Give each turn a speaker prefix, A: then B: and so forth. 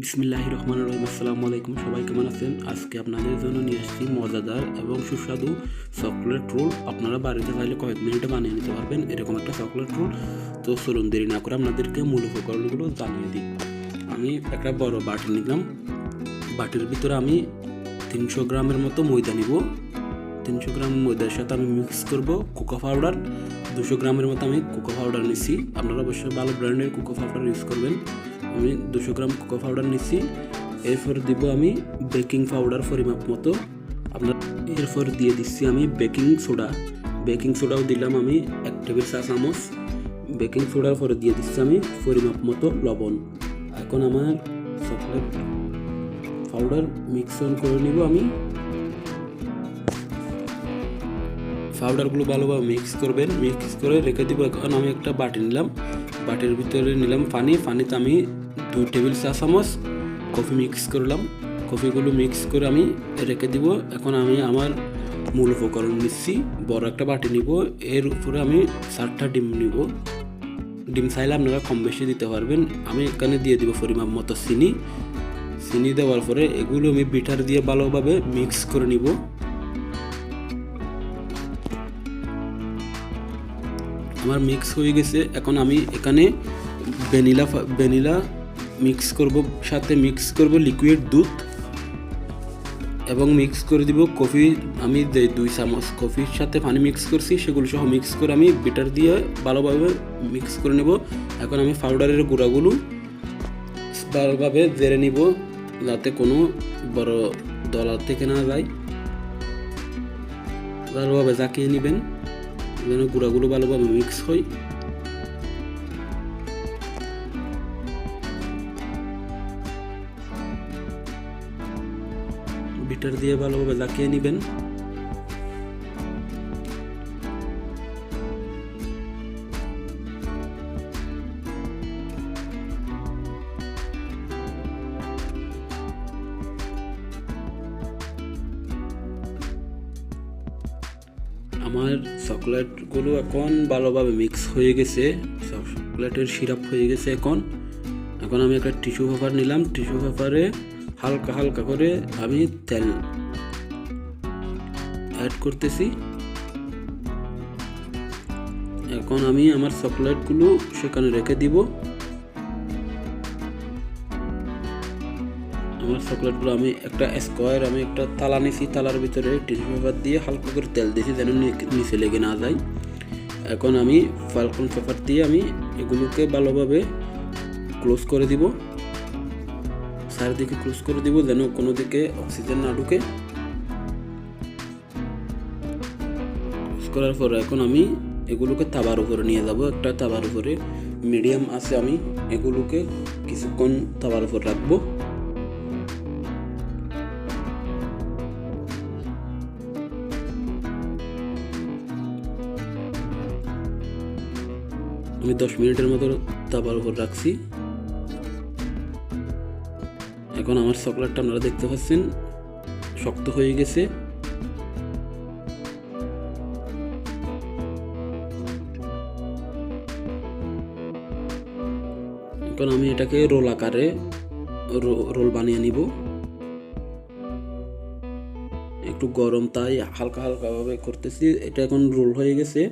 A: বিসমিল্লাহির রহমানির রহিম। আসসালামু আলাইকুম, সবাই কেমন আছেন? আজকে আপনাদের জন্য নিয়ে আসছি মজাদার এবং সুস্বাদু চকলেট রোল। আপনারা বাড়িতে চাইলে কয়েক মিনিটে বানিয়ে নিতে পারবেন এরকম একটা চকলেট রোল। তো চলুন দেরি না করে আপনাদেরকে মূল উপকরণগুলো জানিয়ে দিই। আমি একটা বড় বাটি নিলাম। বাটির ভিতরে আমি 300 গ্রামের মতো ময়দা নিব। 300 গ্রাম ময়দার সাথে আমি মিক্স করব কোকো পাউডার। 200 গ্রামের মতো আমি কোকো পাউডার নিচ্ছি। আপনারা অবশ্যই ভালো ব্র্যান্ডের কোকো পাউডার ইউজ করবেন। আমি 200 গ্রাম কোকো পাউডার নিচ্ছি। এরপর দিব আমি বেকিং পাউডার পরিমাপ মতো। এরপর দিয়ে দিচ্ছি আমি বেকিং সোডা। বেকিং সোডাও দিলাম আমি 1 টেবিল চা চামচ। বেকিং সোডার পরে দিয়ে দিচ্ছি আমি পরিমাপ মতো লবণ। এখন আমার চকলেট পাউডার মিক্সন করে নিব। আমি পাউডারগুলো ভালোভাবে মিক্স করবেন, মিক্স করে রেখে দিব। এখন আমি একটা বাটি নিলাম, বাটির ভিতরে নিলাম পানিতে আমি 2 টেবিল চা চামচ কফি মিক্স করলাম। কফিগুলো মিক্স করে আমি রেখে দিব। এখন আমি আমার মূল উপকরণ নিচ্ছি। বড় একটা বাটি নিব, এর উপরে আমি 4টা ডিম নিব। ডিম চাইলে আপনারা কম বেশি দিতে পারবেন। আমি এখানে দিয়ে দিব পরিমাপ মতো চিনি দেওয়ার পরে এগুলো আমি বিটার দিয়ে ভালোভাবে মিক্স করে নিব। আমার মিক্স হয়ে গেছে। এখন আমি এখানে ভ্যানিলা মিক্স করব, সাথে মিক্স করব লিকুইড দুধ এবং মিক্স করে দিব কফি। আমি 2 চামচ কফির সাথে পানি মিক্স করছি, সেগুলো সহ মিক্স করে আমি বিটার দিয়ে ভালোভাবে মিক্স করে নেব। এখন আমি পাউডারের গুঁড়াগুলো ভালোভাবে জেরে নিব, যাতে কোনো বড় দলা থেকে না যায়। ভালোভাবে জাকিয়ে নেবেন যেন গুঁড়াগুলো ভালোভাবে মিক্স হয়। বিটার দিয়ে ভালোভাবে জাকিয়ে নেবেন। আমার চকলেটগুলো এখন ভালোভাবে মিক্স হয়ে গেছে, চকলেটের সিরাপ হয়ে গেছে। এখন আমি একটা টিস্যু পেপার নিলাম। টিস্যু পেপারে হালকা হালকা করে আমি তেল অ্যাড করতেছি। এখন আমি আমার চকলেটগুলো সেখানে রেখে দিব। আমার চকলেটগুলো আমি একটা স্কোয়ার, আমি একটা তালা নিছি, তালার ভিতরে টিস্যু পেপার দিয়ে হালকা করে তেল দিয়েছি যেন নিচে লেগে না যায়। এখন আমি ফালকন পেপার দিয়ে আমি এগুলোকে ভালোভাবে ক্লোজ করে দিব, চারিদিকে ক্লোজ করে দিব যেন কোনো দিকে অক্সিজেন না ঢুকে। ক্লোজ করার পর এখন আমি এগুলোকে তাওয়ার উপরে নিয়ে যাব। একটা তাওয়ার উপরে মিডিয়াম আছে, আমি এগুলোকে কিছুক্ষণ তাওয়ার উপর রাখবো। আমি 10 মিনিটের মতো তাওয়ার উপর রাখছি। এখন আমার চকলেটটা আপনারা দেখতে পাচ্ছেন শক্ত হয়ে গেছে। এখন আমি এটাকে রোল আকারে রোল বানিয়ে নিব। একটু গরম তাই হালকা হালকা ভাবে করতেছি। এটা এখন রোল হয়ে গেছে।